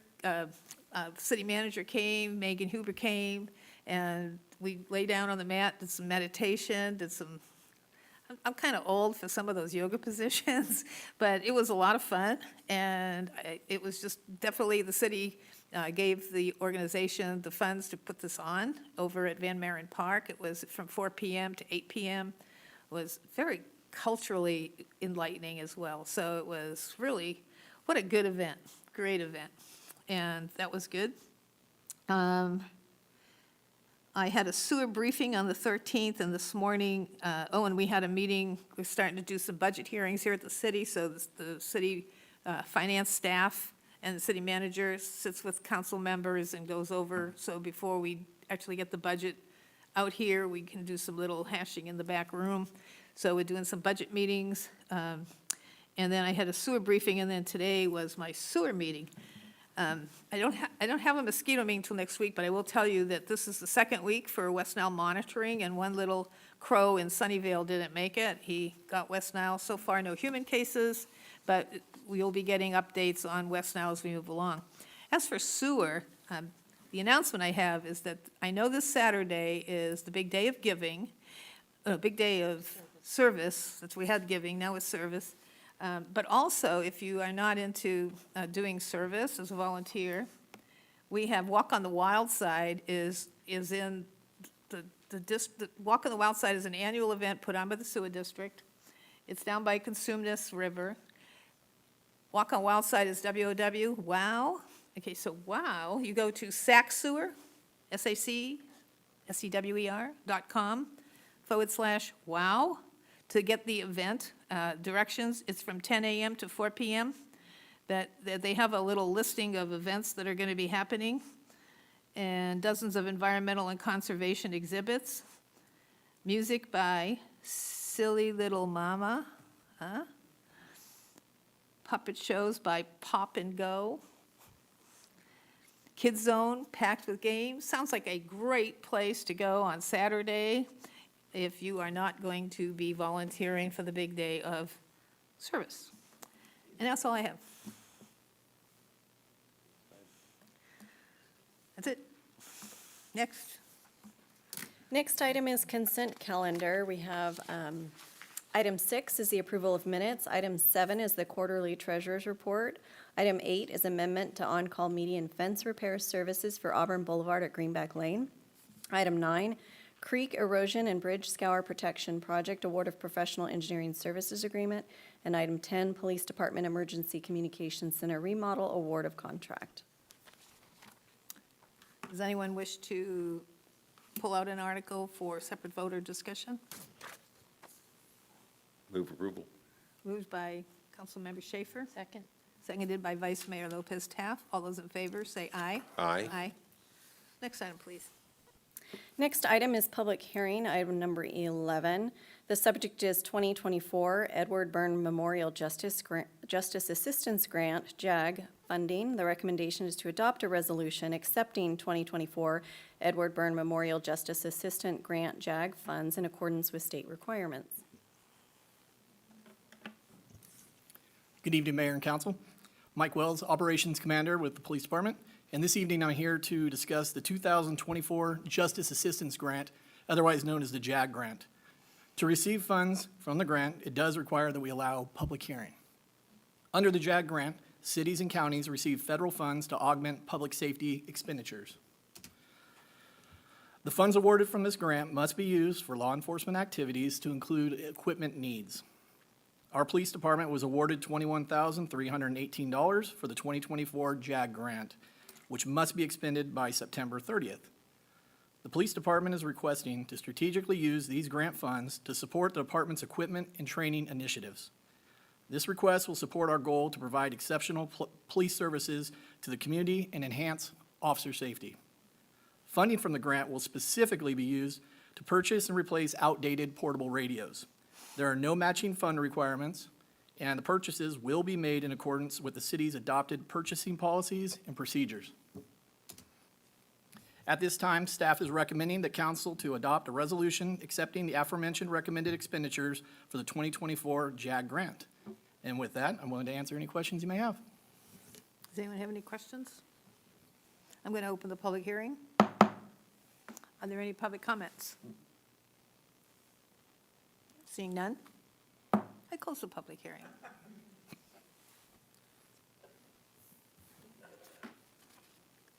City manager came, Megan Huber came, and we lay down on the mat, did some meditation, I'm kind of old for some of those yoga positions, but it was a lot of fun, and it was just definitely the city gave the organization the funds to put this on over at Van Maren Park. It was from 4 p.m. to 8 p.m. It was very culturally enlightening as well. So it was really, what a good event, great event. And that was good. I had a sewer briefing on the 13th, and this morning, and we had a meeting. We're starting to do some budget hearings here at the city, so the city finance staff and the city manager sits with council members and goes over. So before we actually get the budget out here, we can do some little hashing in the back room. So we're doing some budget meetings. And then I had a sewer briefing, and then today was my sewer meeting. I don't have a mosquito meeting until next week, but I will tell you that this is the 2nd week for West Nile monitoring, and one little crow in Sunnyvale didn't make it. He got West Nile. So far, no human cases, but we'll be getting updates on West Nile as we move along. As for sewer, the announcement I have is that I know this Saturday is the big day of giving, big day of service. That's we had giving, now it's service. But also, if you are not into doing service as a volunteer, we have Walk on the Wild Side is in the Walk on the Wild Side is an annual event put on by the sewer district. It's down by Consumnes River. Walk on Wild Side is WOW, wow. Okay, so wow, you go to SAC Sewer, SACSEWER.com/wow to get the event directions. It's from 10 a.m. to 4 p.m. That they have a little listing of events that are going to be happening, and dozens of environmental and conservation exhibits. Music by Silly Little Mama, puppet shows by Pop and Go. Kids Zone packed with games. Sounds like a great place to go on Saturday if you are not going to be volunteering for the big day of service. And that's all I have. That's it. Next. Next item is consent calendar. We have item 6 is the approval of minutes. Item 7 is the quarterly treasurer's report. Item 8 is amendment to on-call median fence repair services for Auburn Boulevard at Greenback Lane. Item 9, Creek Erosion and Bridge Scour Protection Project Award of Professional Engineering Services Agreement. And item 10, Police Department Emergency Communications Center Remodel Award of Contract. Does anyone wish to pull out an article for separate voter discussion? Move approval. Moved by Councilmember Schaefer, Second. seconded by Vice Mayor Lopez Taft. All those in favor, say aye. Aye. Aye. Next item, please. Next item is public hearing, item number 11. The subject is 2024 Edward Byrne Memorial Justice Assistance Grant, JAG, funding. The recommendation is to adopt a resolution accepting 2024 Edward Byrne Memorial Justice Assistant Grant, JAG, funds in accordance with state requirements. Good evening, Mayor and Council. Mike Wells, Operations Commander with the Police Department, and this evening I'm here to discuss the 2024 Justice Assistance Grant, otherwise known as the JAG Grant. To receive funds from the grant, it does require that we allow public hearing. Under the JAG Grant, cities and counties receive federal funds to augment public safety expenditures. The funds awarded from this grant must be used for law enforcement activities to include equipment needs. Our police department was awarded $21,318 for the 2024 JAG grant, which must be expended by September 30th. The police department is requesting to strategically use these grant funds to support the department's equipment and training initiatives. This request will support our goal to provide exceptional police services to the community and enhance officer safety. Funding from the grant will specifically be used to purchase and replace outdated portable radios. There are no matching fund requirements, and the purchases will be made in accordance with the city's adopted purchasing policies and procedures. At this time, staff is recommending that council to adopt a resolution accepting the aforementioned recommended expenditures for the 2024 JAG grant. And with that, I'm willing to answer any questions you may have. Does anyone have any questions? I'm going to open the public hearing. Are there any public comments? Seeing none, I close the public hearing.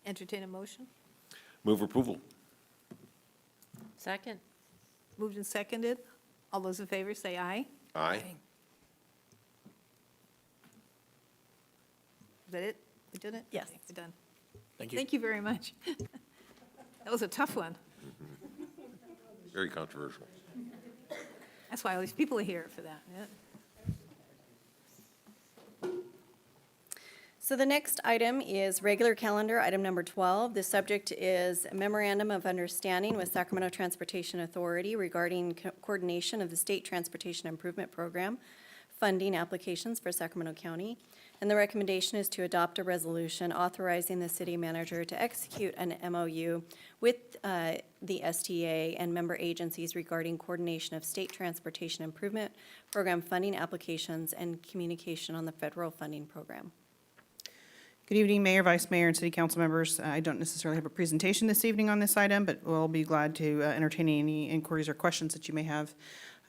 Entertain a motion. Move approval. Second. Moved and seconded. All those in favor say aye. Aye. Is that it? We did it? Yes. Okay, we're done. Thank you. Thank you very much. That was a tough one. Very controversial. That's why all these people are here for that. Yeah. So the next item is regular calendar, item number 12. The subject is a memorandum of understanding with Sacramento Transportation Authority regarding coordination of the State Transportation Improvement Program funding applications for Sacramento County. And the recommendation is to adopt a resolution authorizing the city manager to execute an MOU with the STA and member agencies regarding coordination of state transportation improvement program funding applications and communication on the federal funding program. Good evening, Mayor, Vice Mayor, and City Council members. I don't necessarily have a presentation this evening on this item, but we'll be glad to entertain any inquiries or questions that you may have.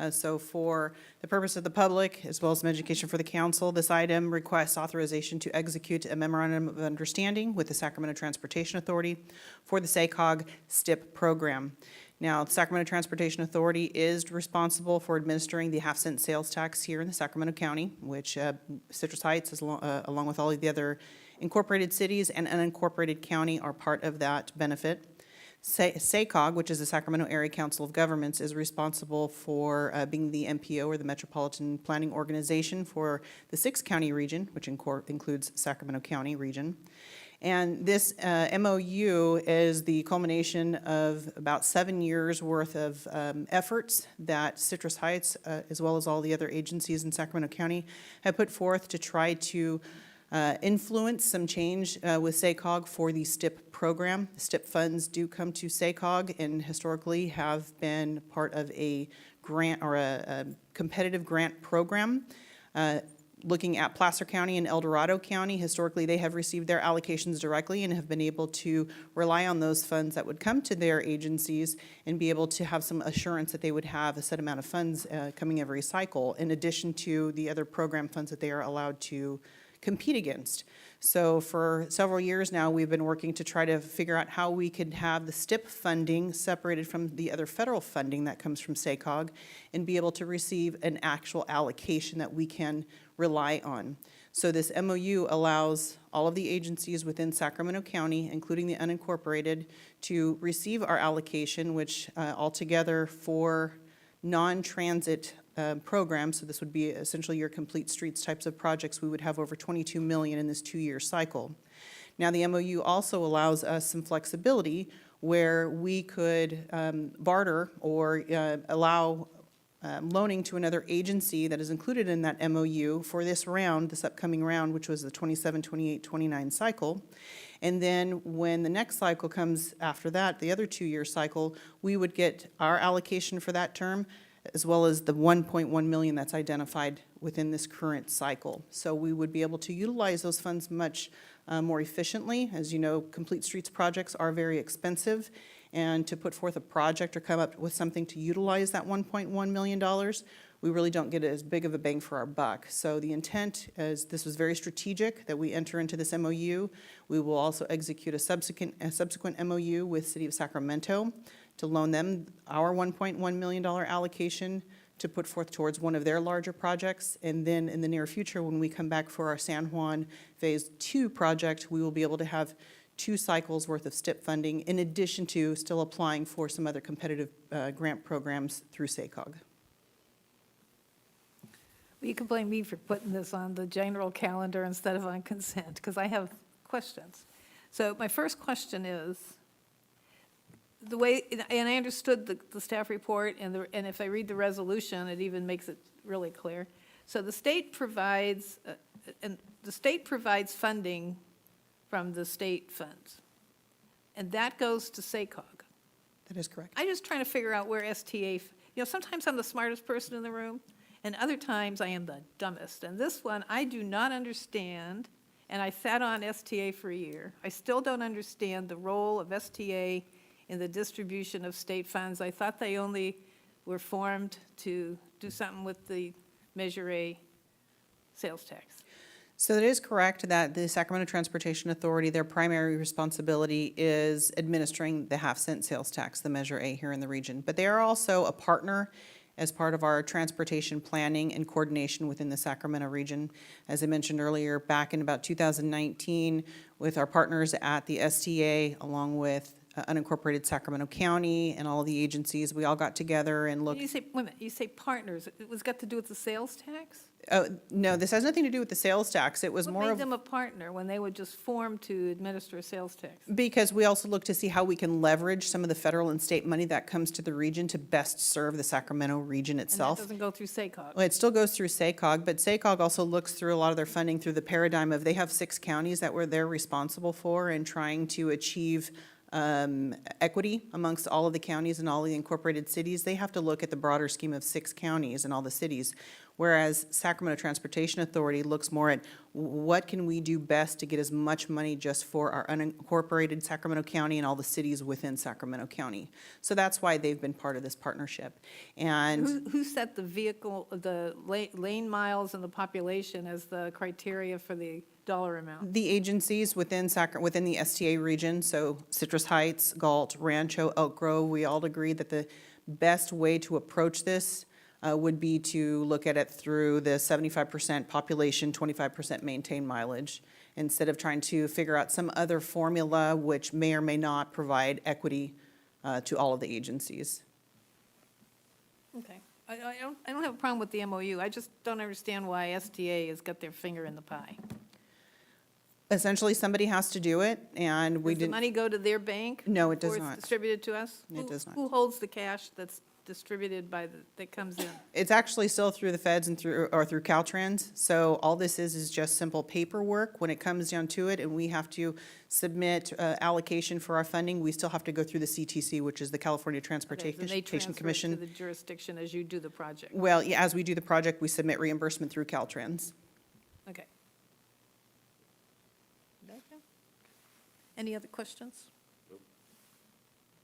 So for the purpose of the public, as well as some education for the council, this item requests authorization to execute a memorandum of understanding with the Sacramento Transportation Authority for the SACOG STIP program. Now, the Sacramento Transportation Authority is responsible for administering the half-cent sales tax here in the Sacramento County, which Citrus Heights, along with all of the other incorporated cities and unincorporated county, are part of that benefit. SACOG, which is the Sacramento Area Council of Governments, is responsible for being the MPO, or the Metropolitan Planning Organization, for the 6-county region, which includes Sacramento County region. And this MOU is the culmination of about 7 years' worth of efforts that Citrus Heights, as well as all the other agencies in Sacramento County, have put forth to try to influence some change with SACOG for the STIP program. STIP funds do come to SACOG and historically have been part of a grant or a competitive grant program. Looking at Placer County and El Dorado County, historically they have received their allocations directly and have been able to rely on those funds that would come to their agencies and be able to have some assurance that they would have a set amount of funds coming every cycle, in addition to the other program funds that they are allowed to compete against. So for several years now, we've been working to try to figure out how we could have the STIP funding separated from the other federal funding that comes from SACOG and be able to receive an actual allocation that we can rely on. So this MOU allows all of the agencies within Sacramento County, including the unincorporated, to receive our allocation, which altogether for non-transit programs, so this would be essentially your complete streets types of projects, we would have over 22 million in this 2-year cycle. Now, the MOU also allows us some flexibility where we could barter or allow loaning to another agency that is included in that MOU for this round, this upcoming round, which was the 27, 28, 29 cycle. And then when the next cycle comes after that, the other 2-year cycle, we would get our allocation for that term, as well as the 1.1 million that's identified within this current cycle. So we would be able to utilize those funds much more efficiently. As you know, complete streets projects are very expensive, and to put forth a project or come up with something to utilize that $1.1 million, we really don't get as big of a bang for our buck. So the intent is, this was very strategic, that we enter into this MOU. We will also execute a subsequent MOU with City of Sacramento to loan them our $1.1 million allocation to put forth towards one of their larger projects. And then in the near future, when we come back for our San Juan Phase 2 project, we will be able to have 2 cycles worth of STIP funding, in addition to still applying for some other competitive grant programs through SACOG. Well, you can blame me for putting this on the general calendar instead of on consent, because I have questions. So my first question is, the way, and I understood the staff report, and if I read the resolution, it even makes it really clear. So the state provides, funding from the state funds, and that goes to SACOG. That is correct. I'm just trying to figure out where STA, sometimes I'm the smartest person in the room, and other times I am the dumbest. And this one, I do not understand, and I sat on STA for a year. I still don't understand the role of STA in the distribution of state funds. I thought they only were formed to do something with the Measure A sales tax. So it is correct that the Sacramento Transportation Authority, their primary responsibility is administering the half-cent sales tax, the Measure A here in the region. But they are also a partner as part of our transportation planning and coordination within the Sacramento region. As I mentioned earlier, back in about 2019, with our partners at the STA, along with unincorporated Sacramento County and all of the agencies, we all got together and looked. You say, wait a minute, you say partners, it was got to do with the sales tax? No, this has nothing to do with the sales tax. It was What more made of, them a partner when they would just form to administer a sales tax? because we also look to see how we can leverage some of the federal and state money that comes to the region to best serve the Sacramento region And that itself. doesn't go through SACOG? Well, it still goes through SACOG, but SACOG also looks through a lot of their funding through the paradigm of, they have 6 counties that they're responsible for and trying to achieve equity amongst all of the counties and all the incorporated cities. They have to look at the broader scheme of 6 counties and all the cities, whereas Sacramento Transportation Authority looks more at what can we do best to get as much money just for our unincorporated Sacramento County and all the cities within Sacramento County. So that's why they've been part of this partnership. And Who set the vehicle, the lane miles and the population as the criteria for the dollar amount? the agencies within within the STA region, so Citrus Heights, Galt, Rancho, Elk Grove, we all agree that the best way to approach this would be to look at it through the 75% population, 25% maintained mileage, instead of trying to figure out some other formula which may or may not provide equity to all of the agencies. Okay. I don't have a problem with the MOU. I just don't understand why STA has got their finger in the pie. Essentially, somebody has to do it, and we Does the didn't. money go to their bank? No, it does Before not. it's distributed to us? It does not. Who holds the cash that's distributed that comes in? It's actually still through the feds and through Caltrans. So all this is just simple paperwork when it comes down to it, and we have to submit allocation for our funding. We still have to go through the CTC, which is the California Okay, Transportation then they transfer it to Commission. the jurisdiction as you do the project. Well, yeah, as we do the project, we submit reimbursement through Caltrans. Okay. Any other questions?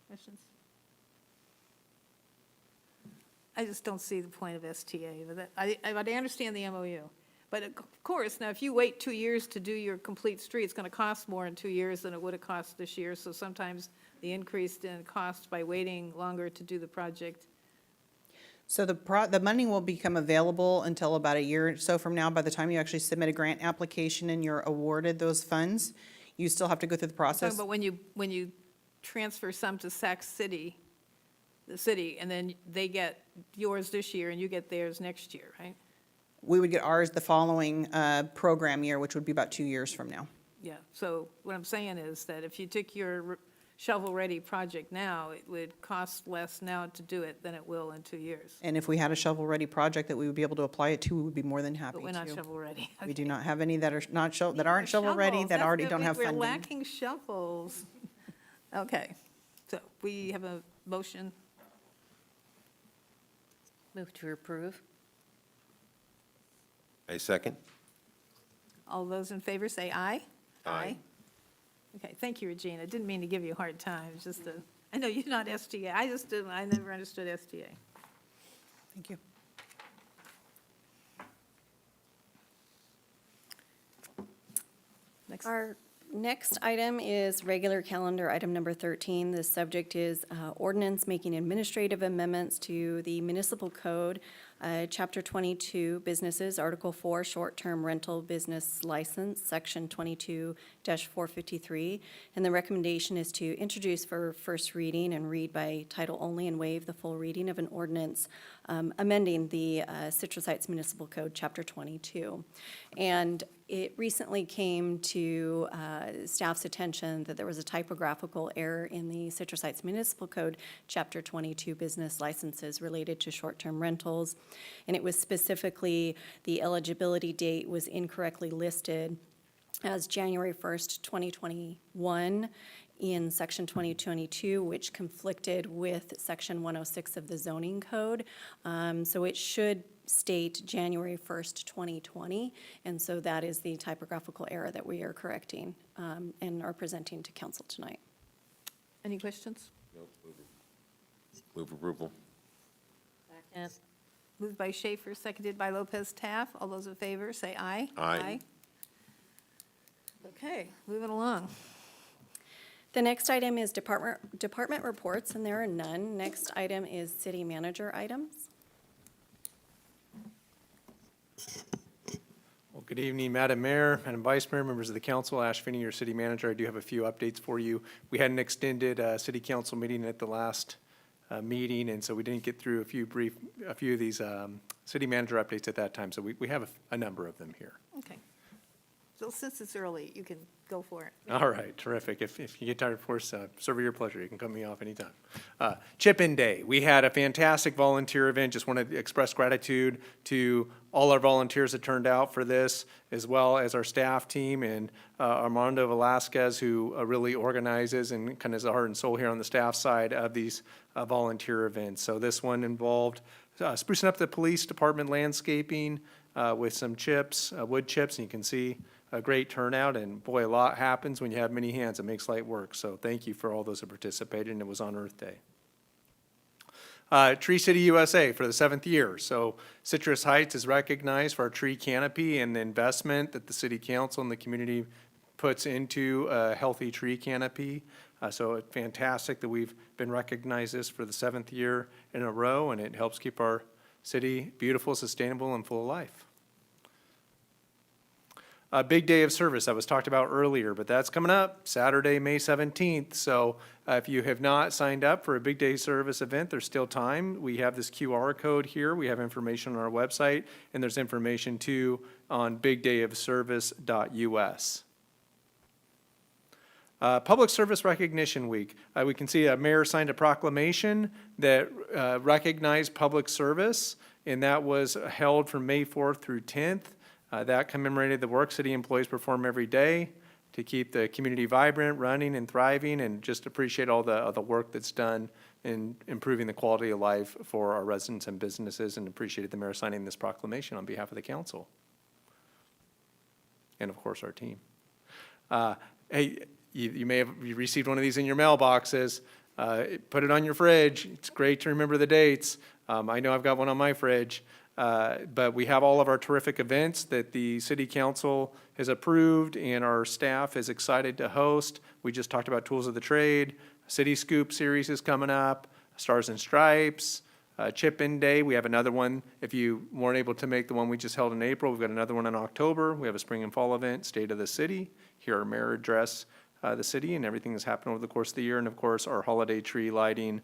Questions? I just don't see the point of STA, but I understand the MOU. But of course, now if you wait 2 years to do your complete street, it's going to cost more in 2 years than it would have cost this year. So sometimes the increase in cost by waiting longer to do the project. So the money will become available until about a year or so from now. By the time you actually submit a grant application and you're awarded those funds, you still have to go through the Talking process. about when you transfer some to Sac City, the city, and then they get yours this year and you get theirs next year, right? We would get ours the following program year, which would be about 2 years from now. Yeah, so what I'm saying is that if you took your shovel-ready project now, it would cost less now to do it than it will in 2 years. And if we had a shovel-ready project that we would be able to apply it to, we would be more than happy But to. we're not shovel-ready. We do not have any that are not that aren't shovel-ready, Shovels, that that's already the- don't have We're funding. lacking shovels. Okay, so we have a motion. Move to approve. A second? All those in favor say aye. Aye. Okay, thank you, Regina. Didn't mean to give you a hard time, it's just I know you're not STA. I never understood STA. Thank you. Next. Our next item is regular calendar, item number 13. The subject is ordinance making administrative amendments to the Municipal Code, Chapter 22, Businesses, Article 4, Short-Term Rental Business License, Section 22-453. And the recommendation is to introduce for first reading and read by title only and waive the full reading of an ordinance amending the Citrus Heights Municipal Code, Chapter 22. And it recently came to staff's attention that there was a typographical error in the Citrus Heights Municipal Code, Chapter 22, Business Licenses related to short-term rentals. And it was specifically, the eligibility date was incorrectly listed as January 1st, 2021 in Section 2022, which conflicted with Section 106 of the zoning code. So it should state January 1st, 2020, and so that is the typographical error that we are correcting and are presenting to council tonight. Any questions? Move approval. Second. Moved by Schaefer, seconded by Lopez Taff. All those in favor, say aye. Aye. Okay, moving along. The next item is department reports, and there are none. Next item is city manager items. Well, good evening, Madam Mayor, Madam Vice Mayor, members of the council. Ash Finney, your city manager. I do have a few updates for you. We had an extended city council meeting at the last meeting, and so we didn't get through a few of these city manager updates at that time. So we have a number of them here. Okay. So since it's early, you can go for it. All right, terrific. If you get tired, of course, serve at your pleasure. You can cut me off anytime. Chip-in Day. We had a fantastic volunteer event. Just want to express gratitude to all our volunteers that turned out for this, as well as our staff team and Armando Velasquez, who really organizes and kind of is the heart and soul here on the staff side of these volunteer events. So this one involved sprucing up the police department landscaping with some chips, wood chips, and you can see a great turnout, and boy, a lot happens when you have many hands. It makes light work, so thank you for all those who participated, and it was on Earth Day. Tree City USA for the 7th year. So Citrus Heights is recognized for our tree canopy and the investment that the city council and the community puts into a healthy tree canopy. So it's fantastic that we've been recognized this for the 7th year in a row, and it helps keep our city beautiful, sustainable, and full of life. A big day of service that was talked about earlier, but that's coming up Saturday, May 17th. So if you have not signed up for a big day service event, there's still time. We have this QR code here. We have information on our website, and there's information too on bigdayofservice.us. Public Service Recognition Week. We can see a mayor signed a proclamation that recognized public service, and that was held from May 4th through 10th. That commemorated the work city employees perform every day to keep the community vibrant, running, and thriving, and just appreciate all the work that's done in improving the quality of life for our residents and businesses, and appreciated the mayor signing this proclamation on behalf of the council. And of course, our team. Hey, you may have received one of these in your mailboxes. Put it on your fridge. It's great to remember the dates. I know I've got one on my fridge. But we have all of our terrific events that the city council has approved and our staff is excited to host. We just talked about Tools of the Trade. City Scoop series is coming up, Stars and Stripes, Chip-in Day, we have another one. If you weren't able to make the one we just held in April, we've got another one in October. We have a spring and fall event, State of the City. Hear our mayor address the city and everything that's happened over the course of the year. And of course, our holiday tree lighting.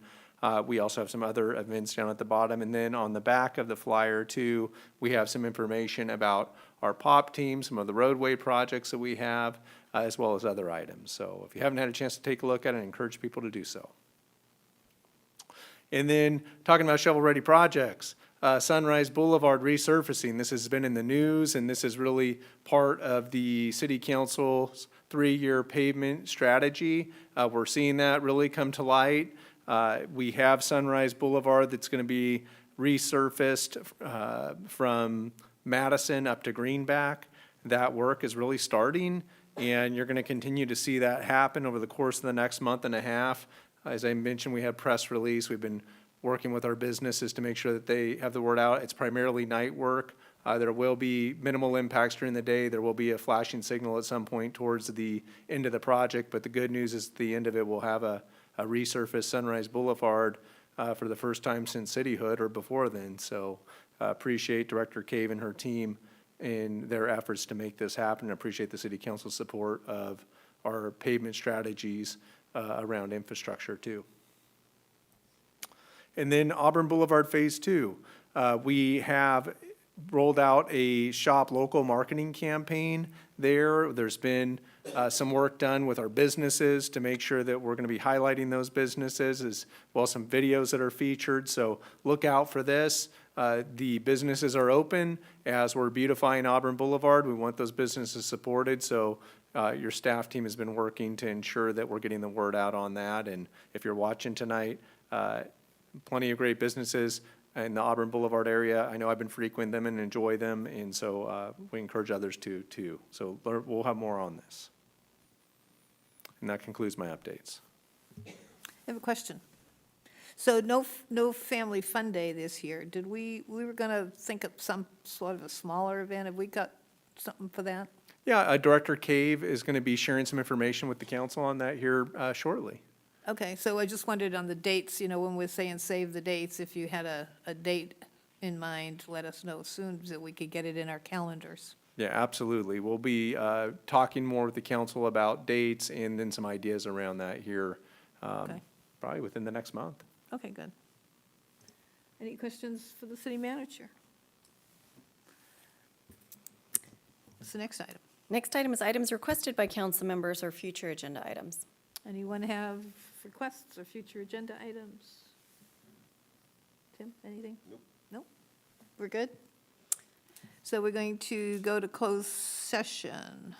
We also have some other events down at the bottom. And then on the back of the flyer too, we have some information about our POP team, some of the roadway projects that we have, as well as other items. So if you haven't had a chance to take a look at it, I encourage people to do so. And then talking about shovel-ready projects, Sunrise Boulevard resurfacing. This has been in the news, and this is really part of the city council's 3-year pavement strategy. We're seeing that really come to light. We have Sunrise Boulevard that's going to be resurfaced from Madison up to Greenback. That work is really starting, and you're going to continue to see that happen over the course of the next month and a half. As I mentioned, we had press release. We've been working with our businesses to make sure that they have the word out. It's primarily night work. There will be minimal impacts during the day. There will be a flashing signal at some point towards the end of the project, but the good news is at the end of it, we'll have a resurfaced Sunrise Boulevard for the first time since cityhood or before then. So appreciate Director Cave and her team in their efforts to make this happen. Appreciate the city council's support of our pavement strategies around infrastructure too. And then Auburn Boulevard Phase 2. We have rolled out a shop local marketing campaign there. There's been some work done with our businesses to make sure that we're going to be highlighting those businesses, as well as some videos that are featured. So look out for this. The businesses are open as we're beautifying Auburn Boulevard. We want those businesses supported. So your staff team has been working to ensure that we're getting the word out on that. And if you're watching tonight, plenty of great businesses in the Auburn Boulevard area. I know I've been frequenting them and enjoy them, and so we encourage others to too. So we'll have more on this. And that concludes my updates. I have a question. So no family fun day this year. Did we were going to think of some sort of a smaller event. Have we got something for that? Yeah, Director Cave is going to be sharing some information with the council on that here shortly. Okay, so I just wondered on the dates, when we're saying save the dates, if you had a date in mind, let us know soon so that we could get it in our calendars. Yeah, absolutely. We'll be talking more with the council about dates and then some ideas around that here Okay. probably within the next month. Okay, good. Any questions for the city manager? What's the next item? Next item is items requested by council members or future agenda items. Anyone have requests or future agenda items? Tim, anything? Nope. Nope? We're good? So we're going to go to closed session.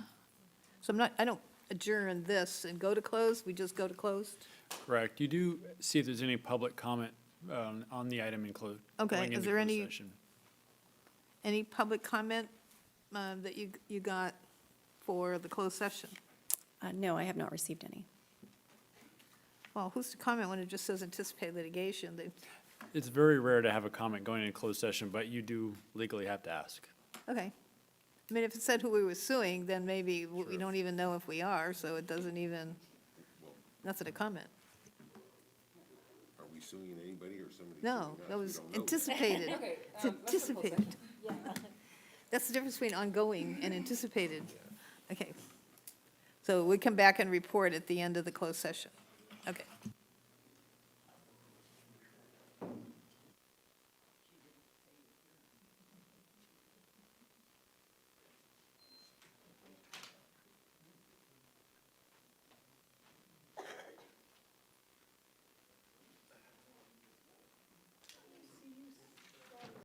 So I don't adjourn this and go to closed, we just go to closed? Correct. You do see if there's any public comment on the item included. Okay, is there any public comment that you got for the closed session? No, I have not received any. Well, who's to comment when it just says anticipate litigation? It's very rare to have a comment going into closed session, but you do legally have to ask. Okay. I mean, if it said who we were suing, then maybe we don't even know if we are, so it doesn't even, nothing to comment. Are we suing anybody or somebody? No, suing us? that We was don't know. anticipated. It's anticipated. That's the difference between ongoing and anticipated. Okay. So we come back and report at the end of the closed session.